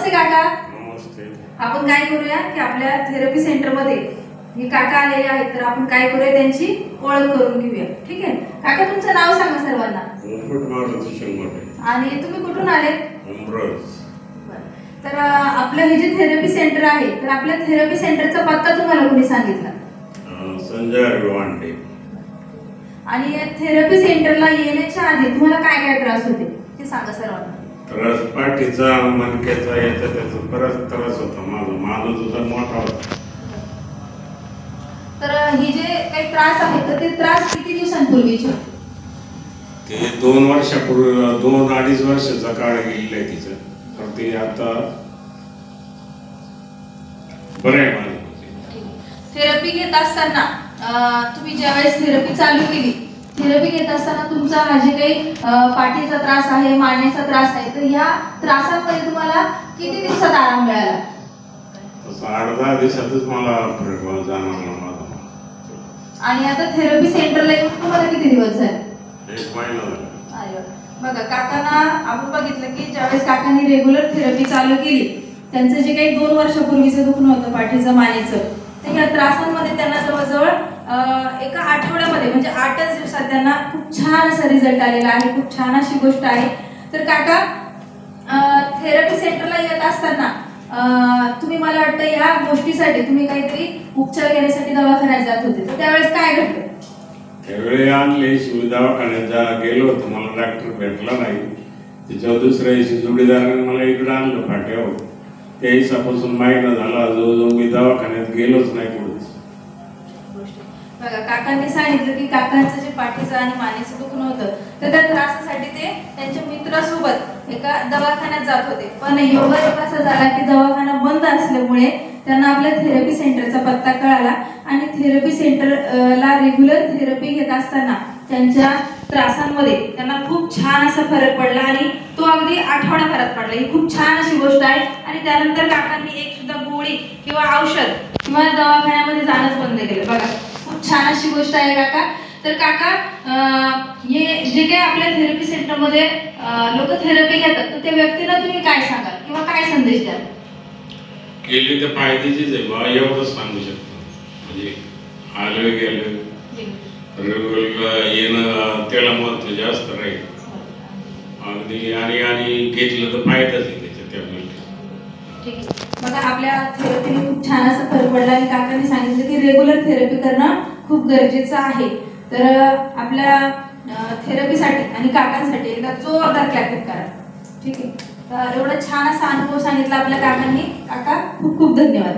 नमस्ते काका. नमस्ते. आपण काय करूया की आपल्या थेरपी सेंटर मध्ये हे काका आलेले आहेत, तर आपण काय करूया त्यांची ओळख करून घेऊया. ठीक आहे काका, तुमचं नाव सांगा सर्वांना. आणि तुम्ही कुठून आले? तर आपलं हे जे थेरपी सेंटर आहे, तर आपल्या थेरपी सेंटरचा पत्ता तुम्हाला कोणी सांगितला? संजय वांडे. आणि या थेरपी सेंटरला येण्याच्या आधी तुम्हाला काय काय त्रास होते ते सांगा सर्वांना. त्रास पाठीचा, मणक्याचा, याचा त्याचा बराच त्रास होता. माझा मानस होता मोठा होता. तर हे जे काही त्रास आहे, तर ते त्रास किती दिवसांपूर्वीचे? ते 2 वर्षापूर्वी, 2-2.5 वर्षाचा काळ गेलेला आहे तिचा. तर ते आता बरं आहे माझं. थेरपी घेत असताना तुम्ही ज्यावेळेस थेरपी चालू केली, थेरपी घेत असताना तुमचा हा जे काही पाठीचा त्रास आहे, मानेचा त्रास आहे, तर या त्रासामध्ये तुम्हाला किती दिवसात आराम मिळाला? 8-10 दिवसातच मला फरक जाणवला माझा. आणि आता थेरपी सेंटरला येऊन तुम्हाला किती दिवस झाले? 1 महिना झाला. बघा काकांना आपण बघितलं की ज्यावेळेस काकांनी रेग्युलर थेरपी चालू केली, त्यांचं जे काही 2 वर्षापूर्वीचं दुखणं होतं पाठीचं, मानेचं, तर या त्रासांमध्ये त्यांना जवळजवळ एका आठवड्यामध्ये म्हणजे 8च दिवसात त्यांना खूप छान असा रिझल्ट आलेला आहे. खूप छान अशी गोष्ट आहे. तर काका, थेरपी सेंटरला येत असताना तुम्ही, मला वाटतं या गोष्टीसाठी तुम्ही काहीतरी उपचार घेण्यासाठी दवाखान्यात जात होते, तर त्यावेळेस काय घडलं? त्यावेळी आणले दवाखान्यात गेलो होतो, मला डॉक्टर भेटला नाही. त्याच्यावर दुसऱ्या दिवशी जोडीदाराने मला इकडे आणलं फाट्यावर. त्या दिवसापासून महिना झाला जवळजवळ मी दवाखान्यात गेलोच नाही पुढे. बघा काकांनी सांगितलं की काकांचं जे पाठीचं आणि मानेचं दुखणं होतं, तर त्या त्रासासाठी ते त्यांच्या मित्रासोबत एका दवाखान्यात जात होते. पण योगायोग असा झाला की दवाखाना बंद असल्यामुळे त्यांना आपल्या थेरपी सेंटरचा पत्ता कळाला आणि थेरपी सेंटरला रेग्युलर थेरपी घेत असताना त्यांच्या त्रासांमध्ये त्यांना खूप छान असा फरक पडला आणि तो अगदी आठवड्याभरात पडला. ही खूप छान अशी गोष्ट आहे. आणि त्यानंतर काकांनी एक सुद्धा गोळी किंवा औषध किंवा दवाखान्यामध्ये जाणंच बंद केलं. बघा खूप छान अशी गोष्ट आहे काका. तर काका, हे जे काही आपल्या थेरपी सेंटरमध्ये लोक थेरपी घेतात, तर त्या व्यक्तीला तुम्ही काय सांगाल किंवा काय संदेश द्याल? केली तर फायद्याचीच आहे बा, एवढंच सांगू शकतो. म्हणजे आलं गेलं रेग्युलर येणं, त्याला महत्त्व जास्त राहील अगदी. आणि घेतलं तर फायदाच आहे त्याच्या त्या गोष्टी. ठीक आहे. बघा आपल्या थेरपीने खूप छान असा फरक पडला आणि काकांनी सांगितलं की रेग्युलर थेरपी करणं खूप गरजेचं आहे. तर आपल्या थेरपीसाठी आणि काकांसाठी एकदा जोरदार क्लॅपिंग करा. ठीक आहे. तर एवढा छान असा अनुभव सांगितला आपल्या काकांनी. काका खूप खूप धन्यवाद.